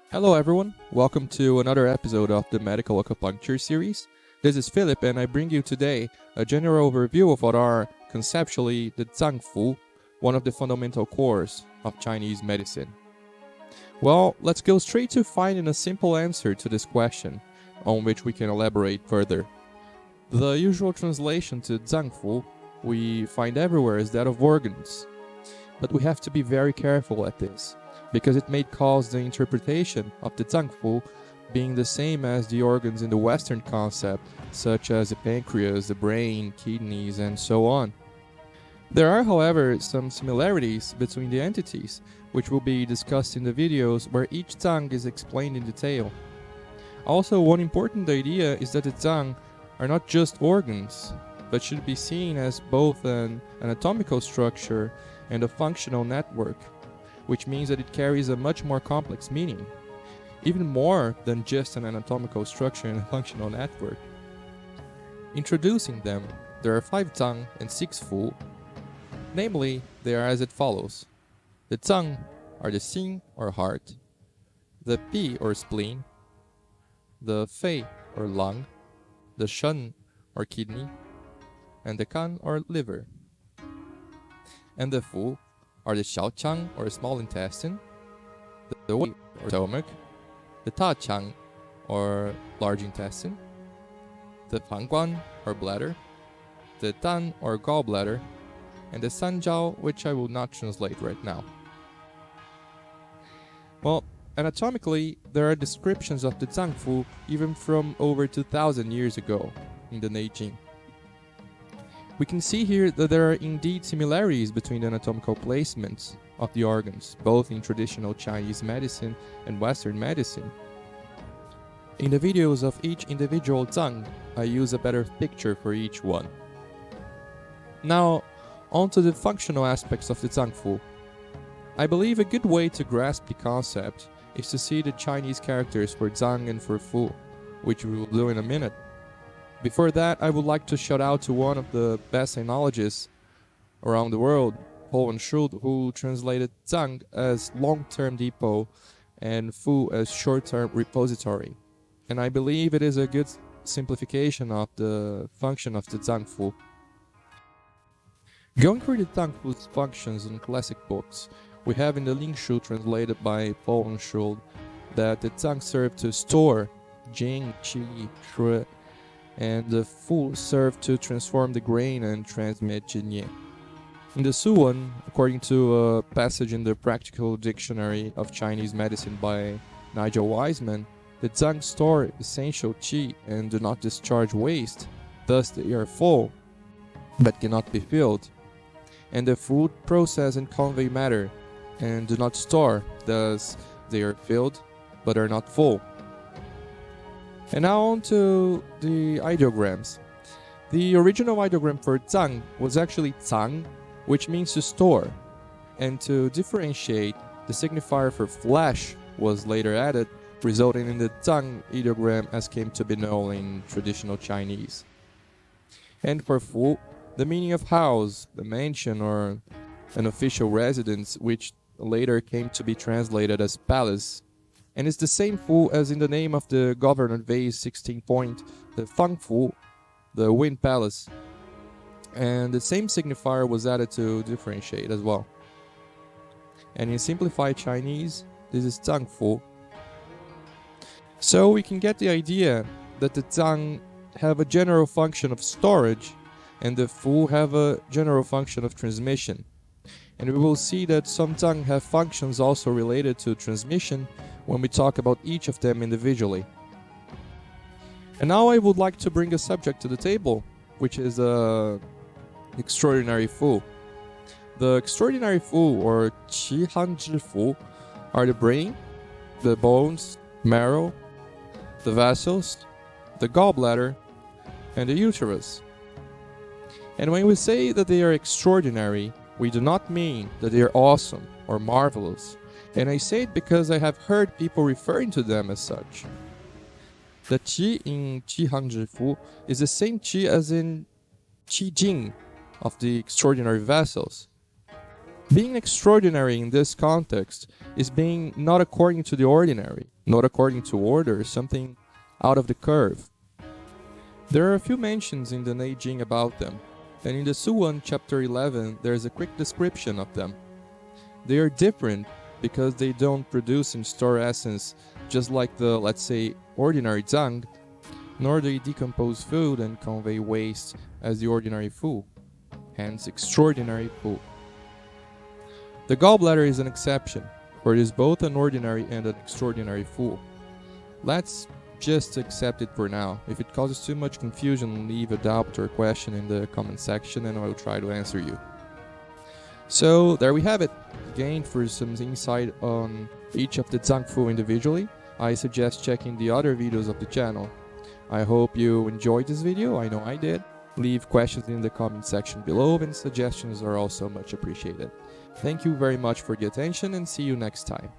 Hello everyone, welcome to another episode of the Medical Acupuncture series. This is Philip and I bring you today a general overview of what are, conceptually, the Zang Fu, one of the fundamental cores of Chinese medicine. Well, let's go straight to finding a simple answer to this question, on which we can elaborate further. The usual translation to Zang Fu we find everywhere is that of organs, but we have to be very careful at this, because it may cause the interpretation of the Zang Fu being the same as the organs in the Western concept, such as the pancreas, the brain, kidneys, and so on. There are, however, some similarities between the entities, which will be discussed in the videos where each Zang is explained in detail. Also, one important idea is that the Zang are not just organs, but should be seen as both an anatomical structure and a functional network, which means that it carries a much more complex meaning, even more than just an anatomical structure and a functional network. Introducing them, there are 5 Zang and 6 Fu. Namely, they are as it follows. The Zang are the Xin or heart, the Pi or spleen, the Fei or lung, the Shen or kidney, and the Kan or liver. And the Fu are the Xiaoqiang or small intestine, the Wei or stomach, the Taqiang or large intestine, the Fanguan or bladder, the Dan or gallbladder, and the Sanjiao, which I will not translate right now. Well, anatomically, there are descriptions of the Zang Fu even from over 2000 years ago in the Neijing. We can see here that there are indeed similarities between the anatomical placements of the organs, both in traditional Chinese medicine and Western medicine. In the videos of each individual Zang, I use a better picture for each one. Now, on to the functional aspects of the Zang Fu. I believe a good way to grasp the concept is to see the Chinese characters for Zang and for Fu, which we will do in a minute. Before that, I would like to shout out to one of the best sinologists around the world, Paul Schultz, who translated Zang as long-term depot and Fu as short-term repository. And I believe it is a good simplification of the function of the Zang Fu. Going through the Zang Fu's functions in classic books, we have in the Ling Shu translated by Paul Schultz that the Zang serve to store Jing, Qi, Shui, and the Fu serve to transform the grain and transmit Jinye. In the Suwan, according to a passage in the Practical Dictionary of Chinese Medicine by Nigel Wiseman, the Zang store essential qi and do not discharge waste, thus they are full, but cannot be filled. And the Fu process and convey matter, and do not store, thus they are filled, but are not full. And now on to the ideograms. The original ideogram for Zang was actually Zang, which means to store. And to differentiate, the signifier for flesh was later added, resulting in the Zang ideogram as came to be known in traditional Chinese. And for Fu, the meaning of house, the mansion or an official residence, which later came to be translated as palace. And it's the same Fu as in the name of the Governor Wei's 16 point, the Fang Fu, the Wind Palace. And the same signifier was added to differentiate as well. And in simplified Chinese, this is Zang Fu. So we can get the idea that the Zang have a general function of storage and the Fu have a general function of transmission. And we will see that some Zang have functions also related to transmission when we talk about each of them individually. And now I would like to bring a subject to the table, which is extraordinary Fu. The extraordinary Fu, or Qi Han Zhi Fu, are the brain, the bones, marrow, the vessels, the gallbladder, and the uterus. And when we say that they are extraordinary, we do not mean that they are awesome or marvelous. And I say it because I have heard people referring to them as such. The Qi in Qi Han Zhi Fu is the same Qi as in Qi Jing of the extraordinary vessels. Being extraordinary in this context is being not according to the ordinary, not according to order, something out of the curve. There are a few mentions in the Neijing about them, and in the Suwan chapter 11 there is a quick description of them. They are different because they don't produce and store essence just like the, let's say, ordinary Zang, nor do they decompose food and convey waste as the ordinary Fu, hence extraordinary Fu. The gallbladder is an exception, for it is both an ordinary and an extraordinary Fu. Let's just accept it for now. If it causes too much confusion, leave a doubt or question in the comment section and I will try to answer you. So there we have it. Again, for some insight on each of the Zang Fu individually, I suggest checking the other videos of the channel. I hope you enjoyed this video, I know I did. Leave questions in the comment section below and suggestions are also much appreciated. Thank you very much for the attention and see you next time.